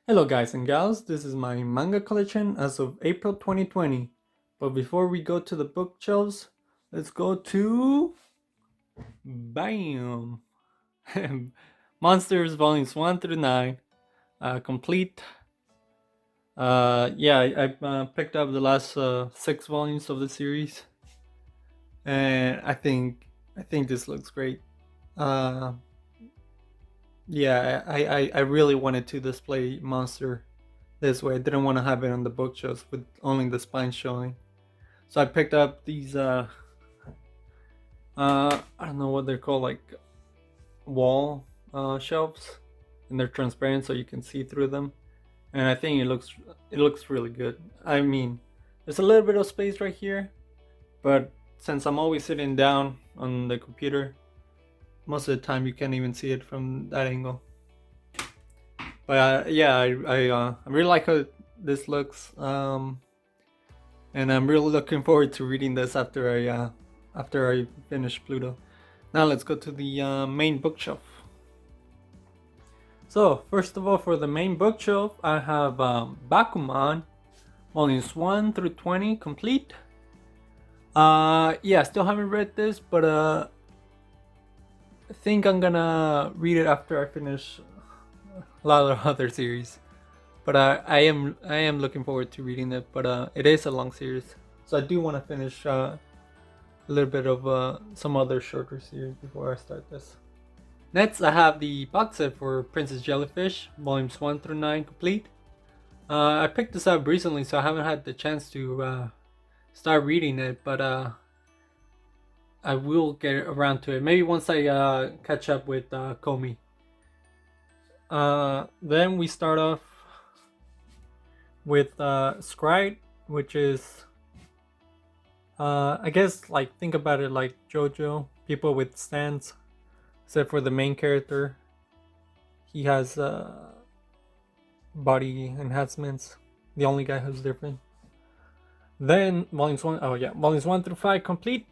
Hello guys and gals, this is my manga collection as of April 2020. But before we go to the bookshelves, let's go to BAM! Monsters Volumes 1 through 9, complete. I picked up the last 6 volumes of the series, and I think this looks great. Uh, I really wanted to display Monster this way. I didn't want to have it on the bookshelves with only the spine showing. So I picked up these I don't know what they're called, like wall shelves, and they're transparent so you can see through them. And I think it looks really good. I mean, there's a little bit of space right here, but since I'm always sitting down on the computer, most of the time you can't even see it from that angle. But I really like how this looks. And I'm really looking forward to reading this after I finish Pluto. Now let's go to the main bookshelf. So first of all, for the main bookshelf, I have Bakuman, volumes 1 through 20 complete. Still haven't read this, but I think I'm gonna read it after I finish a lot of other series. But I am looking forward to reading it. But it is a long series, so I do want to finish a little bit of some other shorter series before I start this. Next, I have the box set for Princess Jellyfish, volumes 1 through 9 complete. I picked this up recently, so I haven't had the chance to start reading it, but I will get around to it. Maybe once I catch up with Komi. Then we start off with Scryte, which is, I guess, like, think about it like JoJo, people with stands, except for the main character. He has body enhancements. The only guy who's different. Then volumes 1 through 5 complete.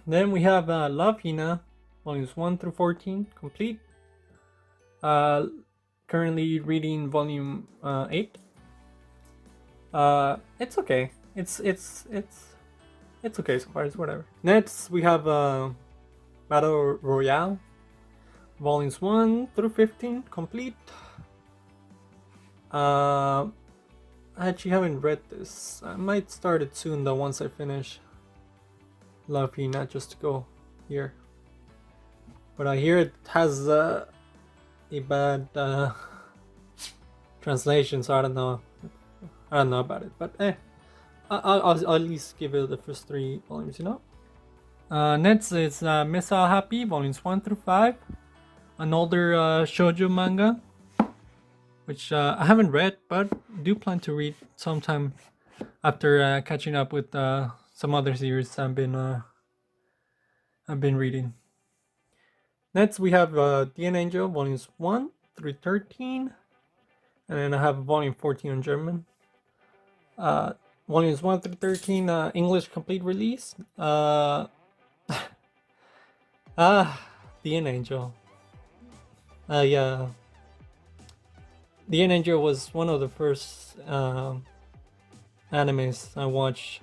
Then we have Love Hina, volumes 1 through 14 complete. Currently reading volume 8. It's okay. It's okay so far. It's whatever. Next we have Battle Royale, volumes 1 through 15 complete. I actually haven't read this. I might start it soon though once I finish Love Hina, just to go here. But I hear it has a bad translation, so I don't know about it. But I'll at least give it the first 3 volumes, Next is Miss All Happy, volumes 1 through 5. An older shoujo manga, which I haven't read, but do plan to read sometime after catching up with some other series I've been reading. Next we have DN Angel, volumes 1 through 13. And then I have volume 14 in German. Volumes 1 through 13 English complete release. The End Angel. The End Angel was one of the first animes I watched.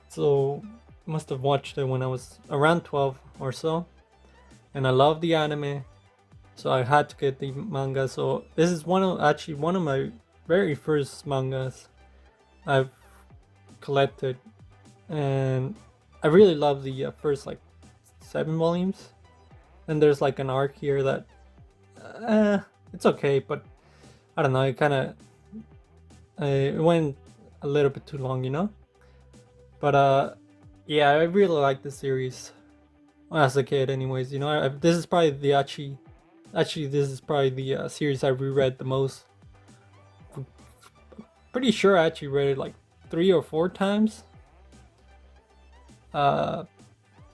So must have watched it when I was around 12 or so. And I love the anime, so I had to get the manga. So this is one of my very first mangas I've collected, and I really love the first like 7 volumes. And there's like an arc here that it's okay, but I don't know, it went a little bit too long. But I really like the series as a kid anyways. This is probably this is probably the series I reread the most. Pretty sure I actually read it like 3 or 4 times.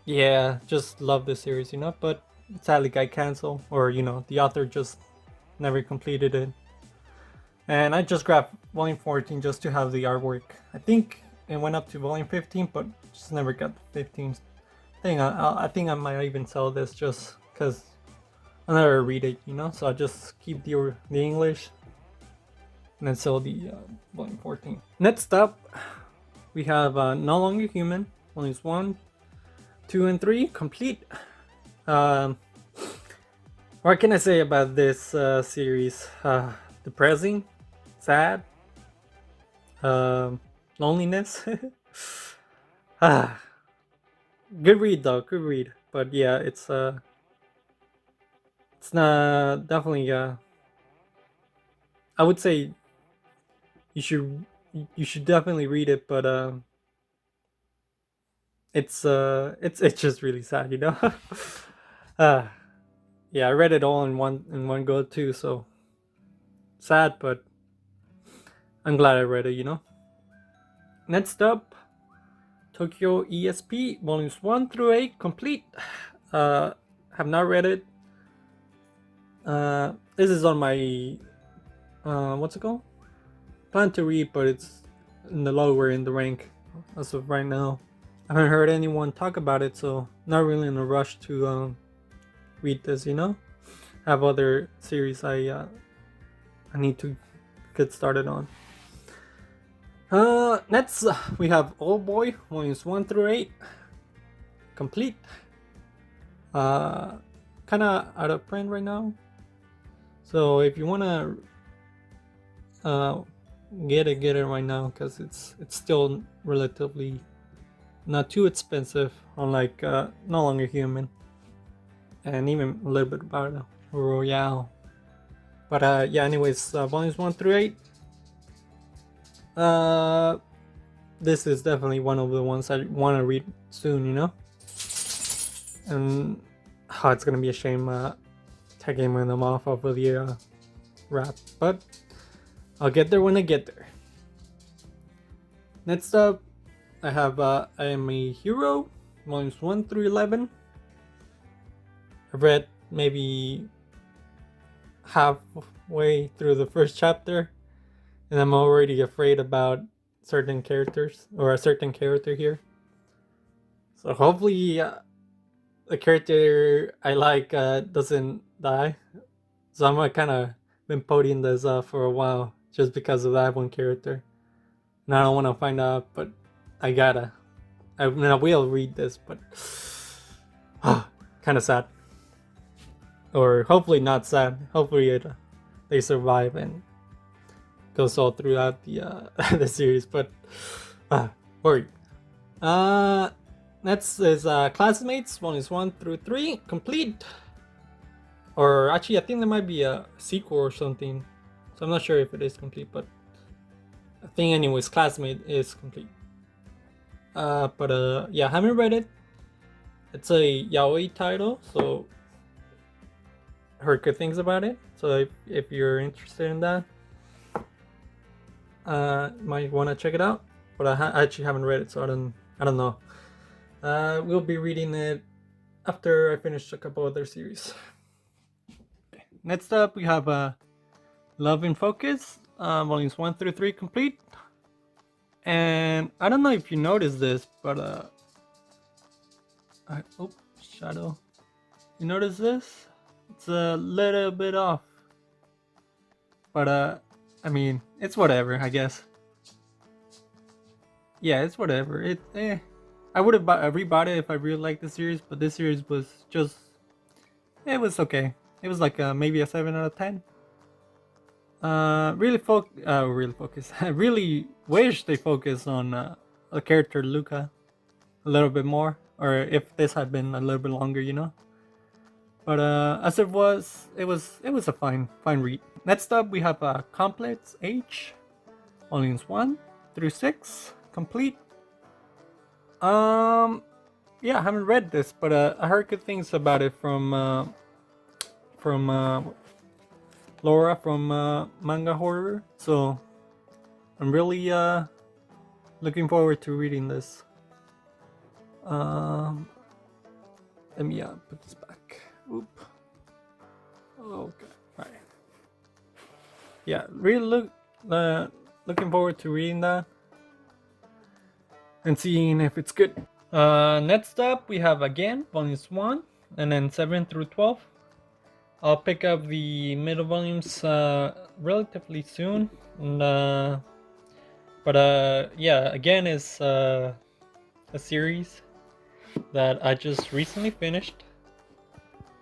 Just love this series, but sadly got canceled, or the author just never completed it. And I just grabbed volume 14 just to have the artwork. I think it went up to volume 15, but just never got the 15 thing. I think I might even sell this just because I never read it, so I just keep the English. And then so the volume 14. Next up, we have No Longer Human, volumes 1, 2, and 3 complete. What can I say about this series? Depressing, sad, loneliness. Good read though, good read. But yeah, it's not definitely. I would say you should definitely read it, but it's just really sad, you know. Yeah, I read it all in one go too, so sad, but I'm glad I read it, you know. Next up, Tokyo ESP volumes 1 through 8 complete. Have not read it. This is on my what's it called? Plan to read, but it's in the lower in the rank as of right now. I haven't heard anyone talk about it, so not really in a rush to read this, you know. I have other series I need to get started on. Next we have Old Boy volumes 1 through 8 complete. Kind of out of print right now, so if you wanna get it right now, because it's still relatively not too expensive, unlike No Longer Human, and even a little bit about Royale. But yeah, anyways, volumes 1 through 8. This is definitely one of the ones I want to read soon, you know. And it's gonna be a shame taking them off of the wrap, but I'll get there when I get there. Next up, I have I Am a Hero, volumes 1 through 11. I've read maybe halfway through the first chapter, and I'm already afraid about certain characters, or a certain character here. So hopefully the character I like doesn't die. So I'm kind of been putting this for a while just because of that one character. And I don't want to find out, but I gotta. I mean, I will read this, but kind of sad. Or hopefully not sad. Hopefully they survive and goes all throughout the the series. But worried. Next is Classmates, volumes 1 through 3 complete. Or actually, I think there might be a sequel or something, so I'm not sure if it is complete, but I think anyways, Classmate is complete. But yeah, I haven't read it. It's a yaoi title, so heard good things about it. So if you're interested in that, might want to check it out. But I actually haven't read it, so I don't know. We'll be reading it after I finish a couple other series. Next up, we have Love in Focus, volumes 1 through 3 complete. And I don't know if you noticed this, but shadow. You notice this? It's a little bit off. But I mean, it's whatever, I guess. Yeah, it's whatever. I would have rebought it if I really liked the series, but this series was just, it was okay. It was like maybe a 7 out of 10. Really focus. I really wish they focus on the character Luca a little bit more, or if this had been a little bit longer, you know. But as it was a fine read. Next up, we have Complex H, volumes 1 through 6 complete. Yeah, I haven't read this, but I heard good things about it from Laura from Manga Horror, so I'm really looking forward to reading this. Let me put this back. Oop. Okay. All right. Yeah, really looking forward to reading that and seeing if it's good. Next up, we have again volumes 1 and then 7 through 12. I'll pick up the middle volumes relatively soon. And, yeah, again, it's a series that I just recently finished.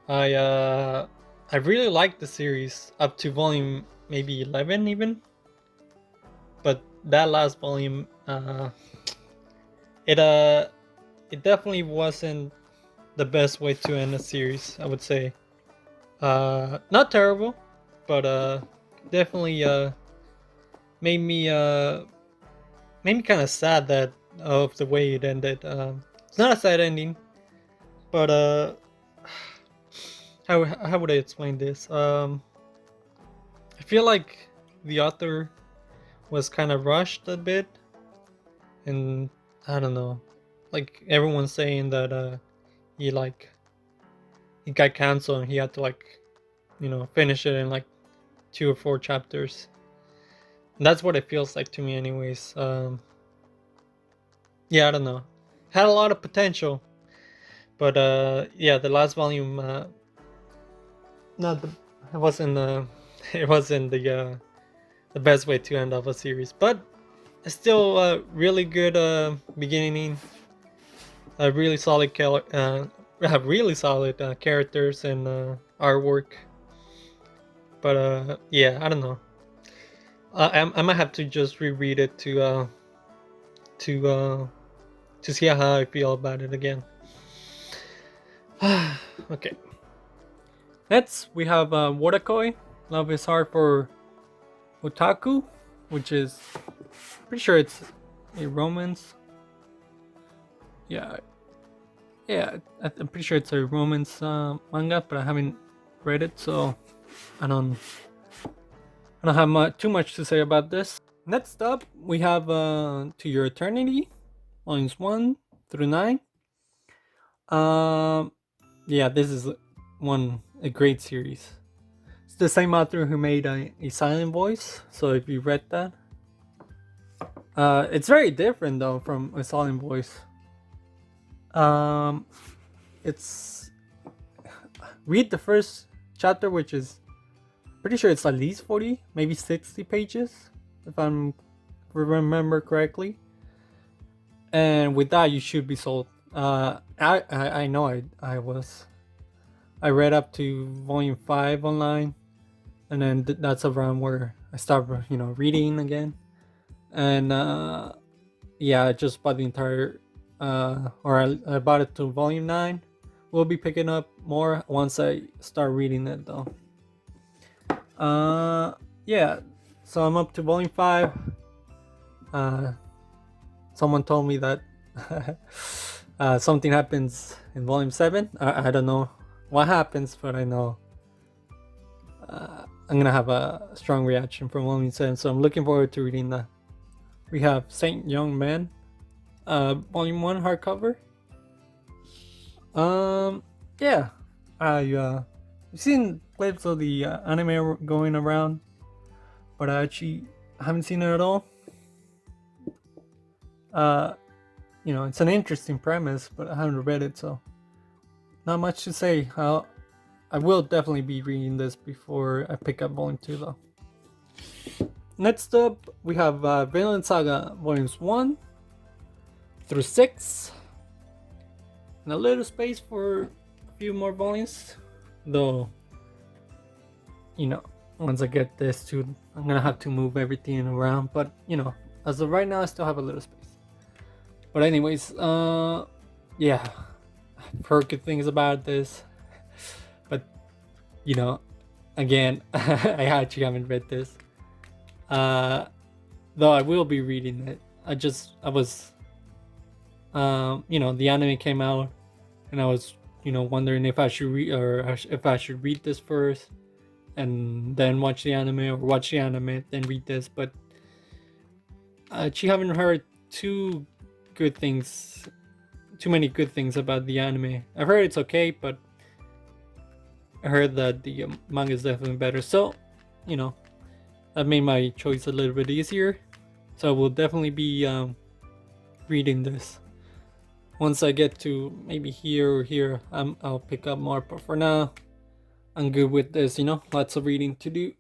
I I really liked the series up to volume maybe 11 even, but that last volume, it it definitely wasn't the best way to end a series, I would say. Not terrible, but definitely made me uh made me kind of sad that of the way it ended. It's not a sad ending, but how would I explain this? I feel like the author was kind of rushed a bit, and I don't know, like everyone's saying that he like he got canceled and he had to like finish it in like 2 or 4 chapters. And that's what it feels like to me, anyways. Yeah, I don't know. Had a lot of potential, but yeah, the last volume, not the, it wasn't it wasn't the best way to end off a series, but it's still a really good beginning. A really solid have really solid characters and artwork. But yeah, I don't know. I might have to just reread it to uh, to see how I feel about it again. Okay. Next, we have Watakoi. Love is hard for otaku, which is pretty sure it's a romance. Yeah, yeah, I'm pretty sure it's a romance manga, but I haven't read it, so I don't have too much to say about this. Next up, we have To Your Eternity, volumes 1 through 9. Um, yeah, this is a great series. It's the same author who made a Silent Voice, so if you read that, it's very different though from A Silent Voice. Um, it's read the first chapter, which is pretty sure it's at least 40, maybe 60 pages, if I'm remember correctly. And with that, you should be sold. I know I read up to volume 5 online, and then that's around where I started reading again. And yeah, I just bought the entire or I bought it to volume 9. We'll be picking up more once I start reading it though. Yeah, so I'm up to volume 5. Someone told me that something happens in volume 7. I don't know what happens, but I know I'm gonna have a strong reaction from volume 7, so I'm looking forward to reading that. We have Saint Young Man, volume 1 hardcover. Yeah, I've seen clips of the anime going around, but I actually haven't seen it at all. It's an interesting premise, but I haven't read it, so not much to say. I will definitely be reading this before I pick up volume 2 though. Next up, we have Vinland Saga volumes 1 through 6, and a little space for a few more volumes, though. Once I get this too, I'm gonna have to move everything around, but as of right now, I still have a little space. But anyways, yeah, I've heard good things about this, but again, I actually haven't read this. Though I will be reading it. I was, the anime came out, and I was, wondering if I should read or if I should read this first, and then watch the anime, or watch the anime then read this. But I actually haven't heard too many good things about the anime. I've heard it's okay, but I heard that the manga is definitely better. So, that made my choice a little bit easier. So I will definitely be reading this. Once I get to maybe here or here, I'll pick up more. But for now, I'm good with this. Lots of reading to do.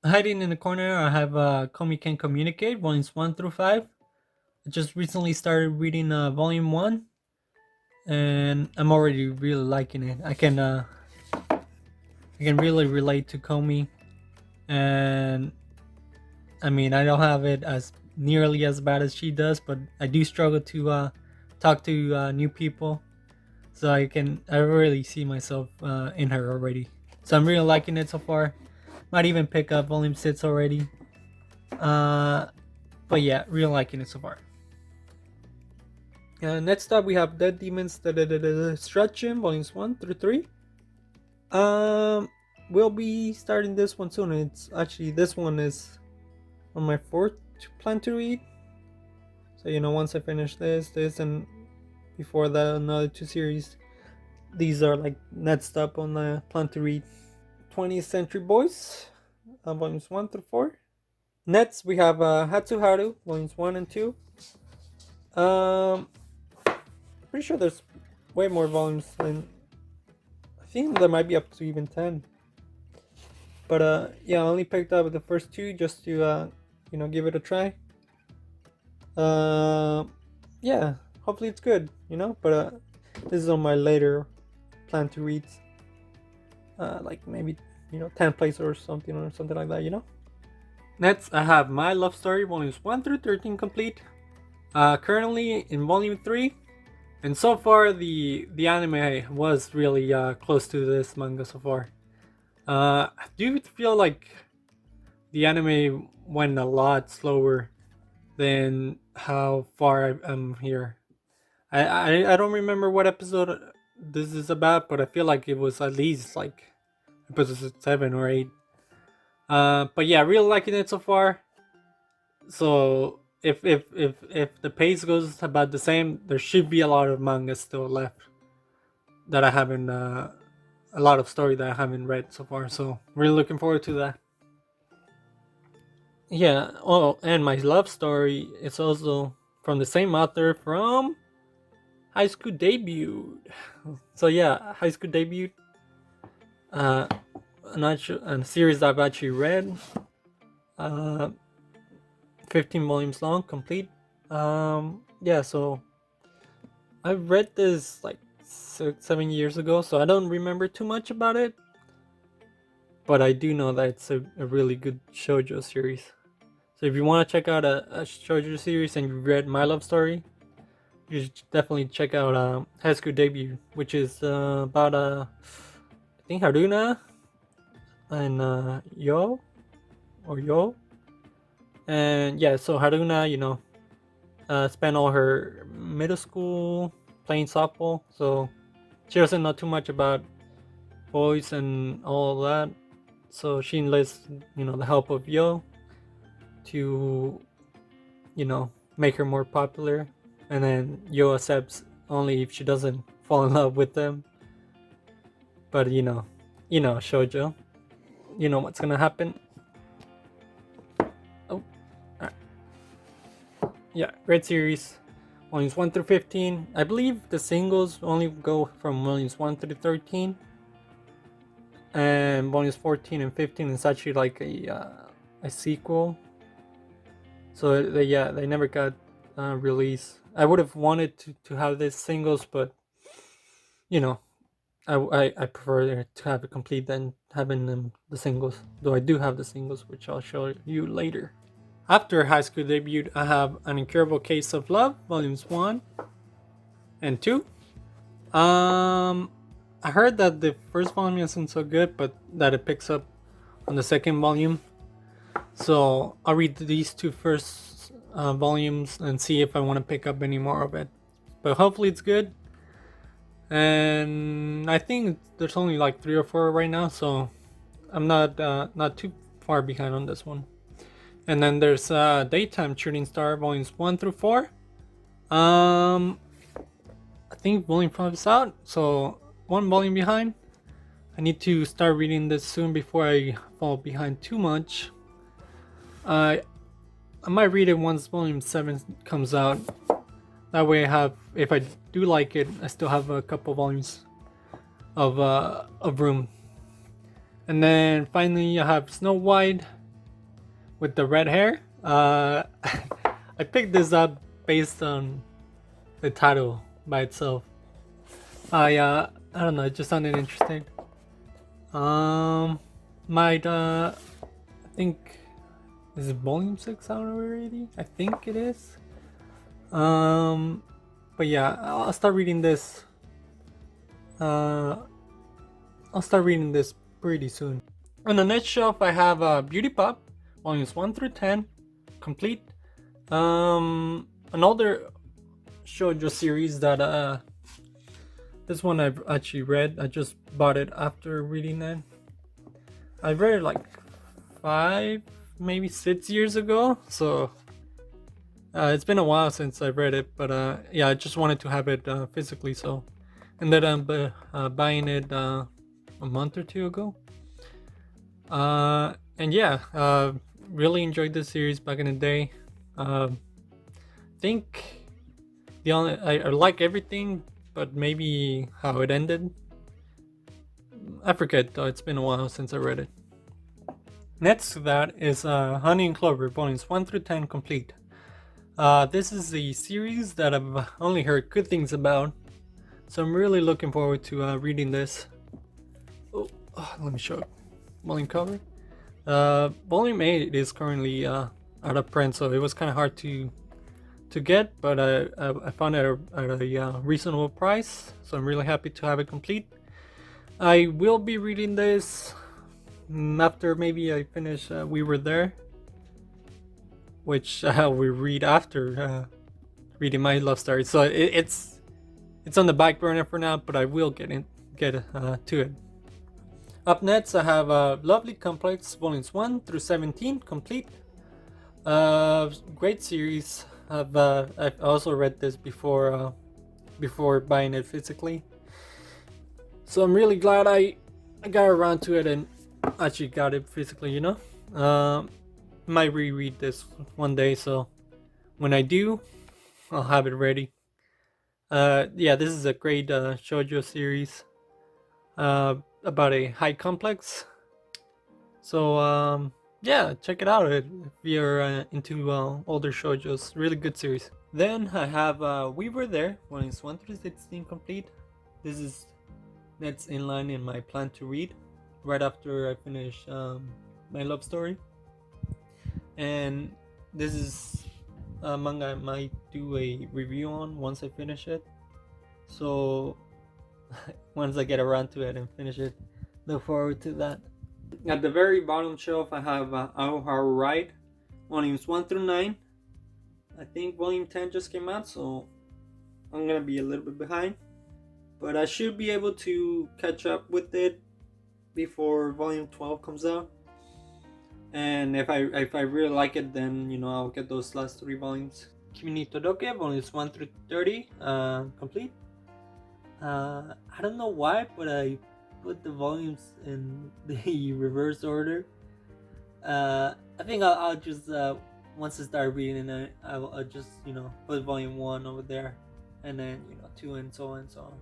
Hiding in the corner, I have Komi Can Communicate, volumes 1 through 5. I just recently started reading volume 1, and I'm already really liking it. I can really relate to Komi, and I mean, I don't have it as nearly as bad as she does, but I do struggle to talk to new people. So I really see myself in her already. So I'm really liking it so far. Might even pick up volume 6 already. But yeah, really liking it so far. Next up, we have Dead Demons Destruction, volumes 1 through 3. We'll be starting this one soon. It's actually, this one is on my fourth plan to read. So, once I finish this, and before that, another 2 series. These are like next up on the plan to read. 20th Century Boys, volumes 1 through 4. Next, we have Hatsuharu, volumes 1 and 2. Pretty sure there's way more volumes than. I think there might be up to even 10. But yeah, I only picked up the first 2 just to give it a try. Yeah, hopefully it's good, But this is on my later plan to read. Like maybe 10th place or something like that, Next, I have My Love Story volumes 1 through 13 complete. Currently in volume 3, and so far the anime was really close to this manga so far. I do feel like the anime went a lot slower than how far I'm here. I don't remember what episode this is about, but I feel like it was at least like episode 7 or 8. But yeah, really liking it so far. So if the pace goes about the same, there should be a lot of manga still left that I haven't a lot of story that I haven't read so far. So really looking forward to that. Yeah. Oh, and My Love Story is also from the same author from High School Debut. So yeah, High School Debut. A series I've actually read. 15 volumes long, complete. Yeah, so I read this like 7 years ago, so I don't remember too much about it. But I do know that it's a really good shoujo series. So if you want to check out a shoujo series and you read My Love Story, you should definitely check out High School Debut, which is about I think Haruna and Yo. And yeah, so Haruna, spent all her middle school playing softball, so she doesn't know too much about boys and all of that. So she enlists, the help of Yo to, make her more popular. And then Yo accepts only if she doesn't fall in love with them. But shoujo, you know what's gonna happen. Oh, alright. Yeah, great series. Volumes 1 through 15. I believe the singles only go from volumes 1 through 13. And volumes 14 and 15 is actually like a sequel. So they never got released. I would have wanted to have this singles, but I prefer to have it complete than having the singles. Though I do have the singles, which I'll show you later. After High School Debut, I have An Incurable Case of Love, volumes 1 and 2. I heard that the first volume isn't so good, but that it picks up on the second volume. So I'll read these 2 first volumes and see if I want to pick up any more of it. But hopefully it's good. And I think there's only like 3 or 4 right now, so I'm not too far behind on this one. And then there's Daytime Shooting Star volumes 1 through 4. I think volume 5 is out, so 1 volume behind. I need to start reading this soon before I fall behind too much. I might read it once volume 7 comes out. That way I have, if I do like it, I still have a couple volumes of room. And then finally I have Snow White, with the red hair. I picked this up based on the title by itself. I don't know, it just sounded interesting. Might I think, is it volume 6 out already? I think it is. But yeah, I'll start reading this. I'll start reading this pretty soon. On the next shelf, I have Beauty Pop, volumes 1 through 10, complete. An older shoujo series that this one I've actually read. I just bought it after reading that. I read it like 5, maybe 6 years ago, so it's been a while since I read it. But yeah, I just wanted to have it physically, so ended up buying it a month or two ago. And yeah, really enjoyed this series back in the day. Think the only I like everything, but maybe how it ended. I forget though, it's been a while since I read it. Next to that is Honey and Clover, volumes 1 through 10 complete. This is the series that I've only heard good things about, so I'm really looking forward to reading this. Oh, let me show it. Volume cover. Volume 8 is currently out of print, so it was kind of hard to get, but I found it at a reasonable price, so I'm really happy to have it complete. I will be reading this after maybe I finish We Were There, which we read after reading my love story, so it's on the back burner for now, but I will get to it. Up next, I have Lovely Complex, volumes 1 through 17 complete. Great series. I've also read this before buying it physically, so I'm really glad I got around to it and actually got it physically. Might reread this one day, so when I do, I'll have it ready. Yeah, this is a great shoujo series about a high complex. So yeah, check it out if you're into older shoujos. Really good series. Then I have We Were There, volumes 1 through 16 complete. This is next in line in my plan to read right after I finish my love story. And this is a manga I might do a review on once I finish it. So once I get around to it and finish it, look forward to that. At the very bottom shelf, I have Aoharu Ride, volumes 1 through 9. I think volume 10 just came out, so I'm gonna be a little bit behind, but I should be able to catch up with it before volume 12 comes out. And if I really like it, then I'll get those last 3 volumes. Kimi ni Todoke, volumes 1 through 30 complete. I don't know why, but I put the volumes in the reverse order. I think I'll just once I start reading it, I'll just put volume 1 over there, and then 2 and so on and so on.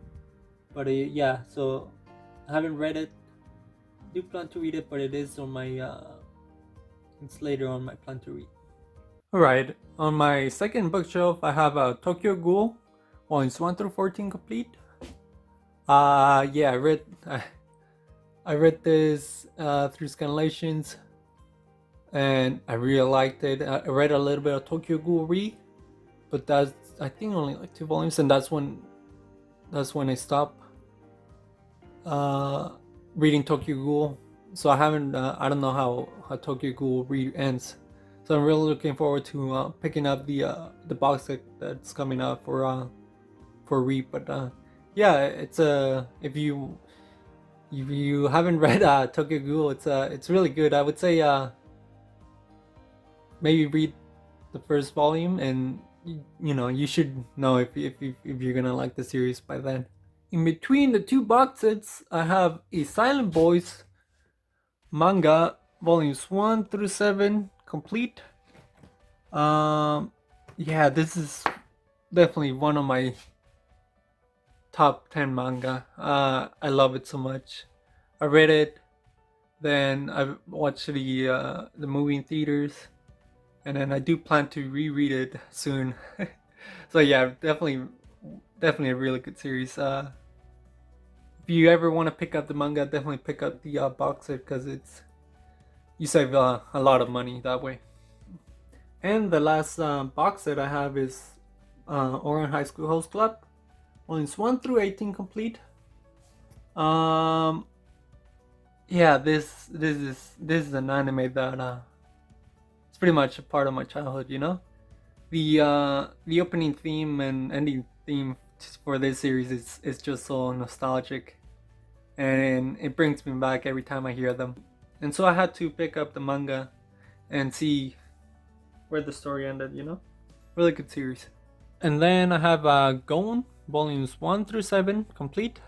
But yeah, so I haven't read it. Do plan to read it, but it is on my it's later on my plan to read. Alright, on my second bookshelf I have Tokyo Ghoul, volumes 1 through 14 complete. Yeah, I read this through Scanlations, and I really liked it. I read a little bit of Tokyo Ghoul Re, but that's I think only like 2 volumes, and that's when I stopped reading Tokyo Ghoul. So I haven't I don't know how Tokyo Ghoul Re ends. So I'm really looking forward to picking up the box set that's coming out for Re. But yeah, it's if you haven't read Tokyo Ghoul, it's really good. I would say maybe read the first volume, and you should know if you're gonna like the series by then. In between the 2 box sets, I have a Silent Boys manga, volumes 1 through 7 complete. Yeah, this is definitely one of my top 10 manga. I love it so much. I read it Then I've watched the movie in theaters, and then I do plan to reread it soon. So yeah, definitely a really good series. If you ever want to pick up the manga, definitely pick up the box set because you save a lot of money that way. And the last box set I have is Oran High School Host Club, volumes 1 through 18 complete. Um, yeah, this is an anime that it's pretty much a part of my childhood. You know, the opening theme and ending theme for this series is just so nostalgic, and it brings me back every time I hear them. And so I had to pick up the manga and see where the story ended. You know, really good series. And then I have Gon volumes 1 through 7 complete.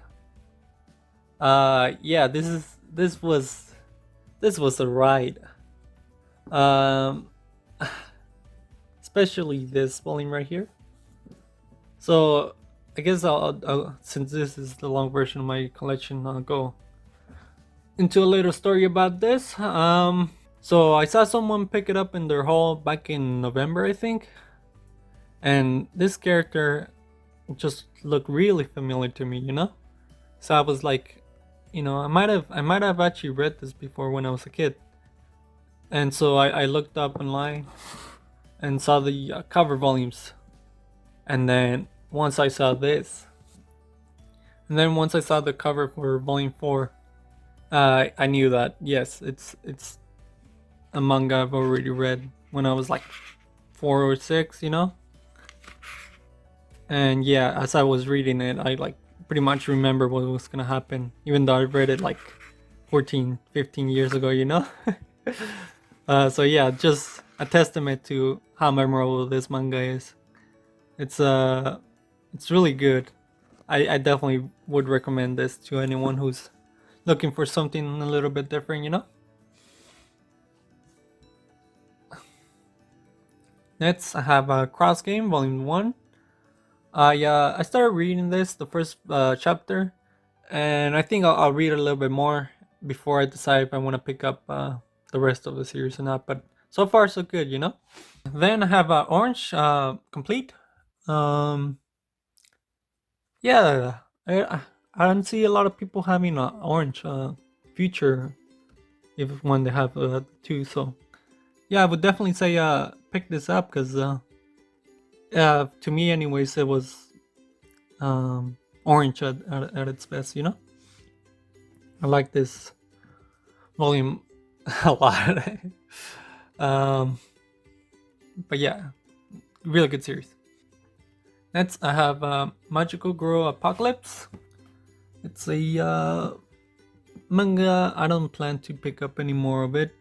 Yeah, this was a ride. Um, especially this volume right here. So I guess since this is the long version of my collection, I'll go into a little story about this. So I saw someone pick it up in their haul back in November, I think, and this character just looked really familiar to me, you know. So I was like, I might have actually read this before when I was a kid, and so I looked up online and saw the cover volumes, and then once I saw this, and then once I saw the cover for volume 4, I knew that yes, it's a manga I've already read when I was like 4 or 6, you know. And yeah, as I was reading it, I like pretty much remember what was gonna happen, even though I read it like 14, 15 years ago, you know. So yeah, just a testament to how memorable this manga is. It's really good. I definitely would recommend this to anyone who's looking for something a little bit different, you know. Next, I have Cross Game Volume 1. I started reading this, the first chapter, and I think I'll read a little bit more before I decide if I want to pick up the rest of the series or not. But so far, so good, you know. Then I have Orange complete. Um, yeah, I don't see a lot of people having Orange future if when they have two. So yeah, I would definitely say pick this up because to me, anyways, it was Orange at its best. You know, I like this volume a lot. um, but yeah, really good series. Next, I have Magical Girl Apocalypse. It's a manga. I don't plan to pick up any more of it.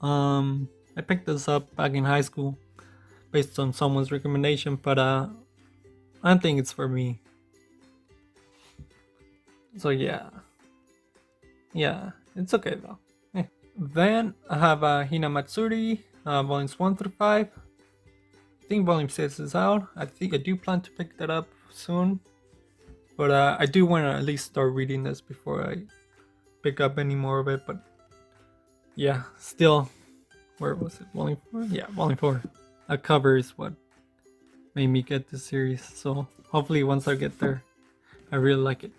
I picked this up back in high school based on someone's recommendation, but I don't think it's for me. So yeah, it's okay though. Then I have Hinamatsuri, volumes 1 through 5. I think volume 6 is out. I think I do plan to pick that up soon, but I do want to at least start reading this before I pick up any more of it. But yeah, still, where was it? Volume 4? Yeah, volume 4. A cover is what made me get this series. So hopefully, once I get there, I really like it.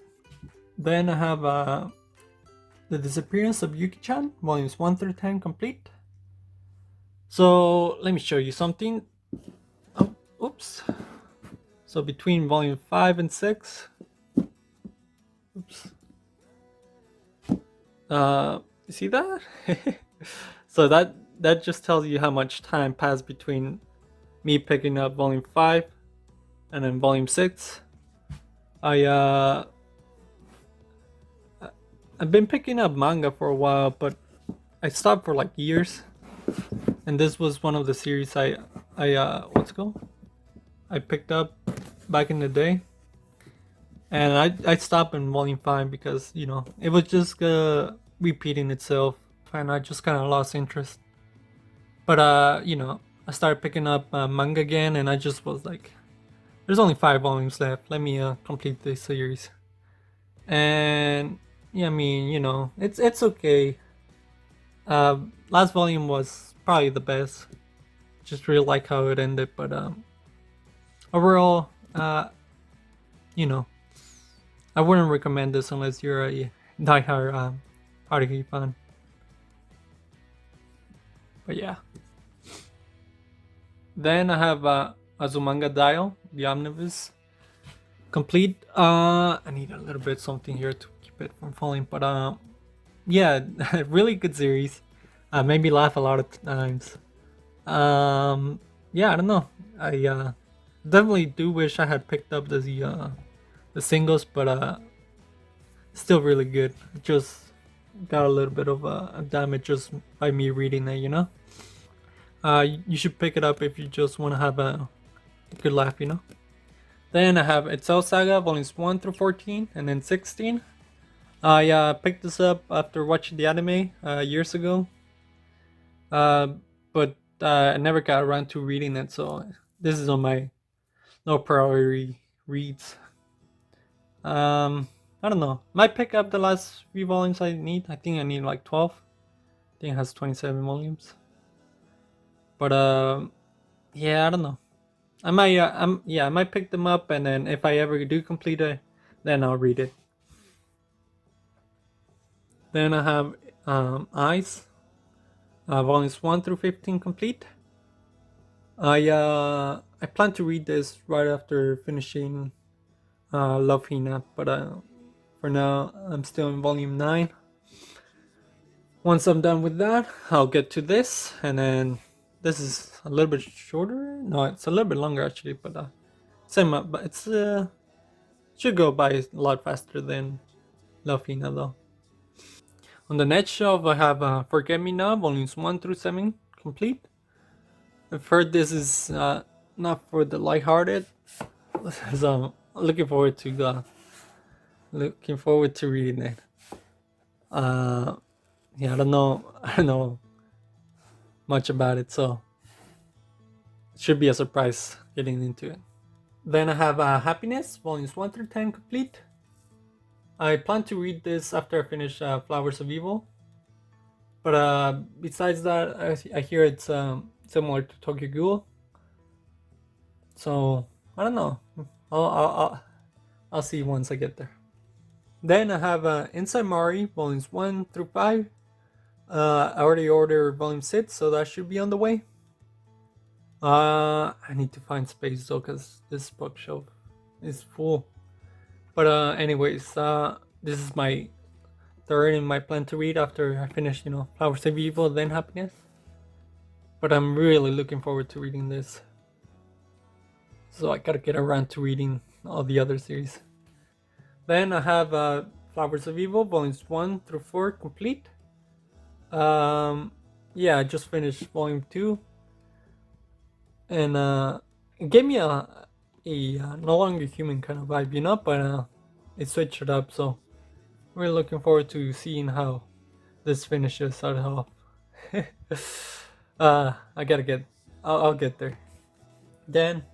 Then I have The Disappearance of Yuki-chan, volumes 1 through 10 complete. So let me show you something. Oh, oops. So between volume 5 and 6, oops. You see that? So that just tells you how much time passed between me picking up volume 5 and then volume 6. I've been picking up manga for a while, but I stopped for like years. And this was one of the series I what's it called? I picked up back in the day. And I stopped in volume 5 because, you know, it was just repeating itself and I just kind of lost interest. But I started picking up manga again and I just was like, there's only 5 volumes left. Let me complete this series. And yeah, I mean, it's okay. Last volume was probably the best. Just really like how it ended, but overall, you know, I wouldn't recommend this unless you're a diehard Haruhi fan. But yeah. Then I have Azumanga Dial, the Omnibus complete. I need a little bit something here to keep it from falling, but yeah, really good series. Made me laugh a lot of times. Yeah, I don't know. I definitely do wish I had picked up the singles, but still really good. Just got a little bit of damage just by me reading it, you know. You should pick it up if you just want to have a good laugh, you know. Then I have Itself Saga volumes 1 through 14, and then 16. I picked this up after watching the anime years ago, but I never got around to reading it, so this is on my low priority reads. I don't know. Might pick up the last few volumes I need. I think I need like 12. I think it has 27 volumes. But yeah, I don't know. I might I might pick them up, and then if I ever do complete it, then I'll read it. Then I have Eyes, volumes 1 through 15 complete. I plan to read this right after finishing Love Hina, but for now I'm still in volume 9. Once I'm done with that, I'll get to this, and then this is a little bit shorter. No, it's a little bit longer actually, but same. But it's should go by a lot faster than Love Hina though. On the next shelf, I have Forget Me Now, volumes 1 through 7 complete. I've heard this is not for the lighthearted, so I'm looking forward to reading it. Yeah, I don't know much about it, so it should be a surprise getting into it. Then I have Happiness, volumes 1 through 10 complete. I plan to read this after I finish Flowers of Evil. But besides that, I hear it's similar to Tokyo Ghoul. So I don't know. I'll see once I get there. Then I have Inside Mari volumes 1 through 5. I already ordered volume 6, so that should be on the way. I need to find space though, because this bookshelf is full. But anyways, this is my third in my plan to read after I finish, Flowers of Evil, then Happiness. But I'm really looking forward to reading this. So I gotta get around to reading all the other series. Then I have Flowers of Evil, volumes 1 through 4 complete. Yeah, I just finished volume 2. And it gave me a No Longer Human kind of vibe, but it switched it up, so we're looking forward to seeing how this finishes out off. I'll get there. Then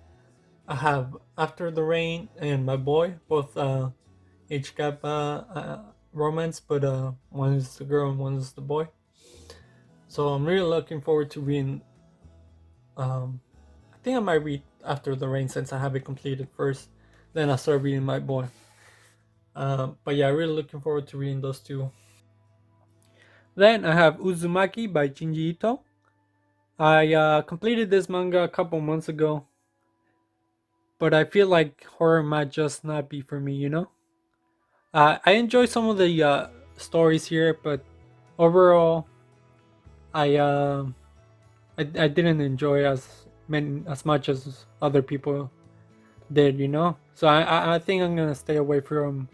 I have After the Rain and My Boy, both age gap romance, but one is the girl and one is the boy. So I'm really looking forward to reading. I think I might read After the Rain since I have it completed first. Then I'll start reading My Boy. But yeah, really looking forward to reading those two. Then I have Uzumaki by Shinji Ito. I completed this manga a couple months ago, but I feel like horror might just not be for me, I enjoy some of the stories here, but overall, I, uh, I didn't enjoy as much as other people did, So I think I'm gonna stay away from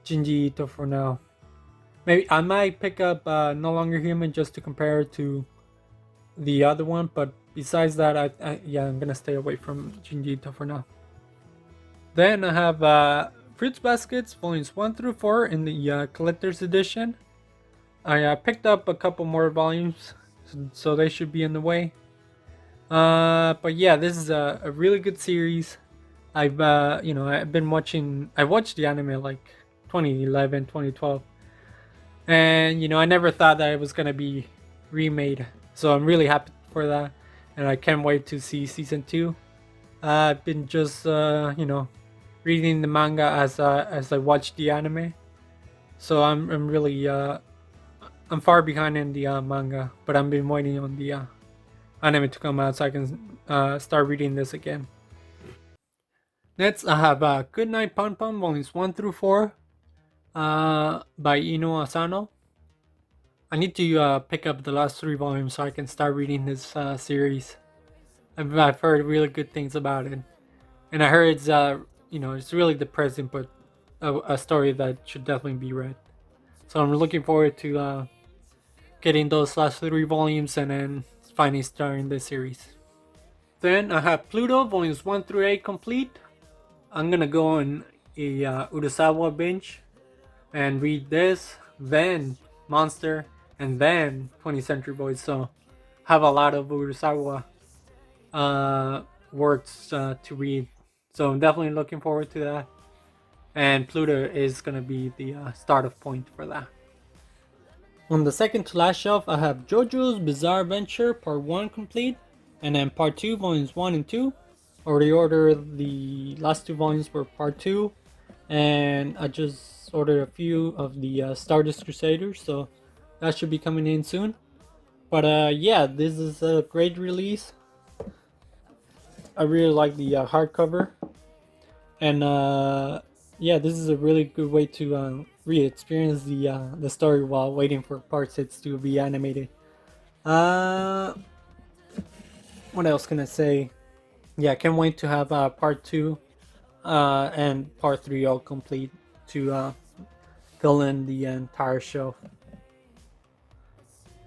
Shinji Ito for now. Maybe I might pick up No Longer Human just to compare it to the other one, but besides that, I'm gonna stay away from Shinji Ito for now. Then I have Fruits Baskets volumes 1 through 4 in the collector's edition. I picked up a couple more volumes, so they should be in the way. But yeah, this is a really good series. I've been watching. I watched the anime like 2011, 2012, and I never thought that it was gonna be remade. So I'm really happy for that, and I can't wait to see season 2. I've been just reading the manga as I watch the anime, so I'm really I'm far behind in the manga, but I've been waiting on the anime to come out so I can start reading this again. Next, I have Good Night Pon Pon volumes 1 through 4 by Ino Asano. I need to pick up the last 3 volumes so I can start reading this series. I've heard really good things about it, and I heard it's it's really depressing, but a story that should definitely be read. So I'm looking forward to getting those last 3 volumes and then finally starting this series. Then I have Pluto volumes 1 through 8 complete. I'm gonna go on a Urasawa binge and read this, then Monster, and then 20th Century Boys. So have a lot of Urasawa works to read. So I'm definitely looking forward to that. And Pluto is gonna be the start of point for that. On the second to last shelf, I have JoJo's Bizarre Adventure Part 1 complete, and then Part 2, Volumes 1 and 2. Already ordered the last 2 volumes for Part 2, and I just ordered a few of the Stardust Crusaders, so that should be coming in soon. But yeah, this is a great release. I really like the hardcover, and yeah, this is a really good way to re-experience the story while waiting for Part 6 to be animated. What else can I say? Yeah, can't wait to have Part 2 and Part 3 all complete to fill in the entire shelf.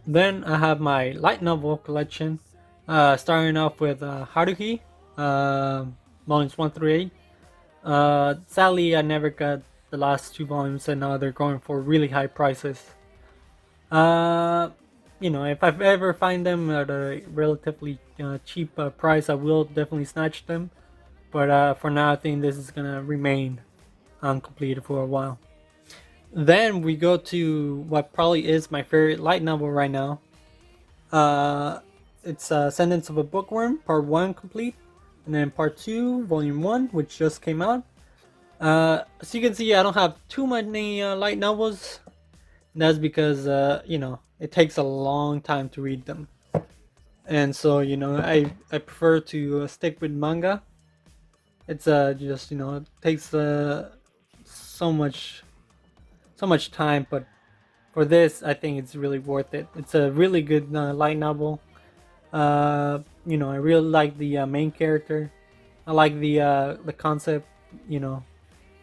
Then I have my light novel collection, starting off with Haruhi, volumes 1 through 8. Sadly, I never got the last 2 volumes, and now they're going for really high prices. If I ever find them at a relatively cheap price, I will definitely snatch them. But for now, I think this is gonna remain uncompleted for a while. Then we go to what probably is my favorite light novel right now. It's Sentence of a Bookworm, Part 1 complete, and then Part 2, Volume 1, which just came out. As you can see, I don't have too many light novels. That's because, it takes a long time to read them. And so, I prefer to stick with manga. It's just, it takes so much time, but for this, I think it's really worth it. It's a really good light novel. I really like the main character. I like the concept.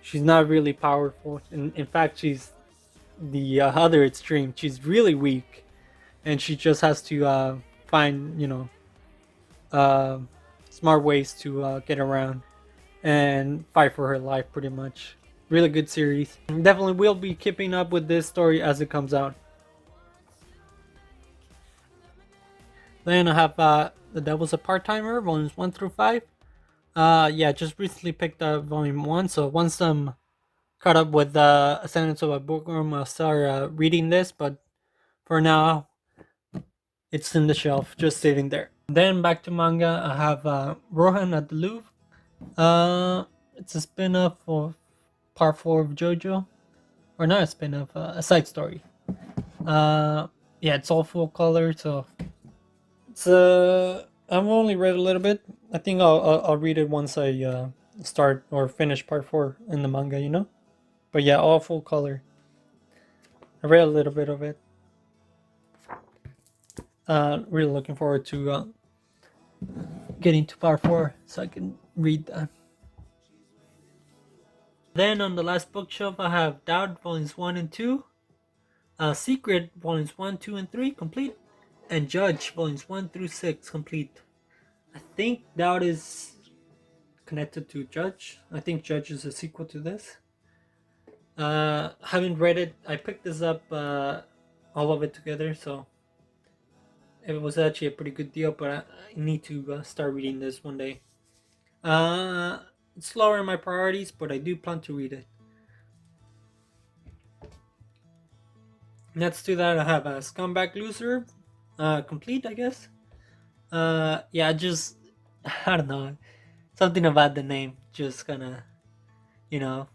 She's not really powerful. In fact, she's the other extreme. She's really weak, and she just has to find smart ways to get around and fight for her life, pretty much. Really good series. Definitely will be keeping up with this story as it comes out. Then I have The Devil's a Part-Timer, volumes 1 through 5. Yeah, just recently picked up volume 1, so once I'm caught up with A Sentence of a Bookworm, I'll start reading this, but for now, it's in the shelf, just sitting there. Then back to manga, I have Rohan at the Louvre. It's a spin-off of Part 4 of JoJo. Or not a spin-off, a side story. Yeah, it's all full color, so it's I've only read a little bit. I think I'll read it once I start or finish Part 4 in the manga. But yeah, all full color. I read a little bit of it. Really looking forward to getting to Part 4 so I can read that. Then on the last bookshelf, I have Doubt volumes 1 and 2, Secret volumes 1, 2, and 3 complete, and Judge volumes 1 through 6 complete. I think Doubt is connected to Judge. I think Judge is a sequel to this. Haven't read it. I picked this up all of it together, so it was actually a pretty good deal, but I need to start reading this one day. It's lower in my priorities, but I do plan to read it. Next to that, I have a Scumbag Loser, complete, I guess. Yeah, just I don't know, something about the name just kind of,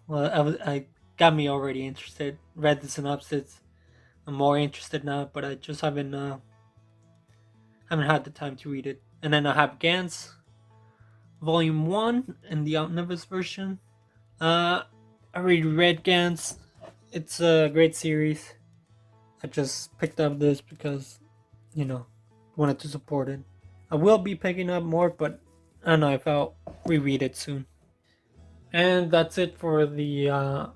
well, I got me already interested. Read the synopsis. I'm more interested now, but I just haven't had the time to read it. And then I have Gans Volume One in the omnibus version. I already read Gans. It's a great series. I just picked up this because, wanted to support it. I will be picking up more, but I don't know if I'll reread it soon. And that's it for the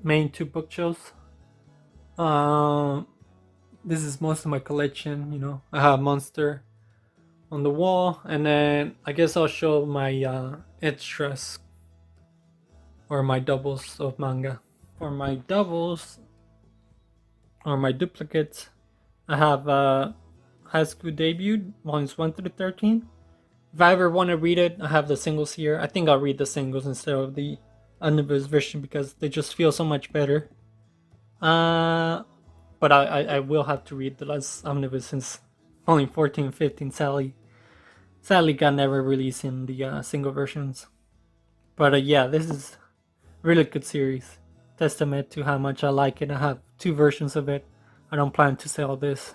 main two bookshelves. Um, this is most of my collection. I have Monster on the wall, and then I guess I'll show my extras or my doubles of manga. For my doubles or my duplicates, I have High School Debut volumes 1 through 13. If I ever want to read it, I have the singles here. I think I'll read the singles instead of the omnibus version because they just feel so much better. But I will have to read the last omnibus since only 14 and 15 sadly got never released in the single versions. But yeah, this is a really good series. Testament to how much I like it. I have two versions of it. I don't plan to sell this.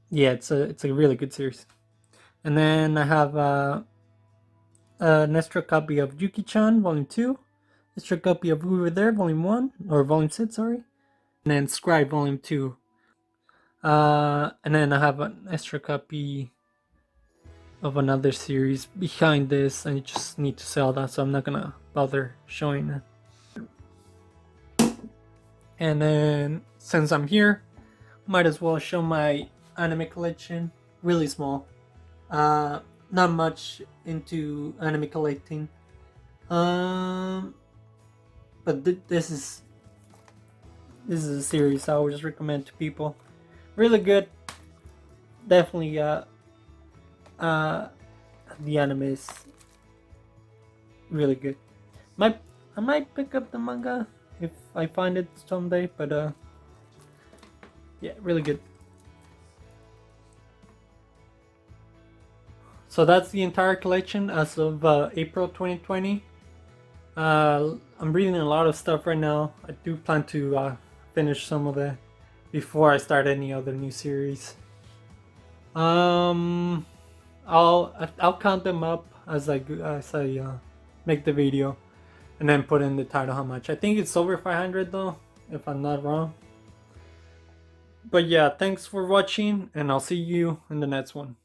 Yeah, it's a really good series. And then I have an extra copy of Yuki-chan Volume 2, extra copy of We Were There Volume 1, or Volume 6, sorry, and then Scribe Volume 2. And then I have an extra copy of another series behind this. I just need to sell that, so I'm not gonna bother showing it. And then since I'm here, might as well show my anime collection. Really small. Not much into anime collecting. But this is a series I always recommend to people. Really good. Definitely the anime is really good. I might pick up the manga if I find it someday, but yeah, really good. So that's the entire collection as of April 2020. I'm reading a lot of stuff right now. I do plan to finish some of it before I start any other new series. I'll count them up as I make the video, and then put in the title how much. I think it's over 500 though, if I'm not wrong. But yeah, thanks for watching, and I'll see you in the next one.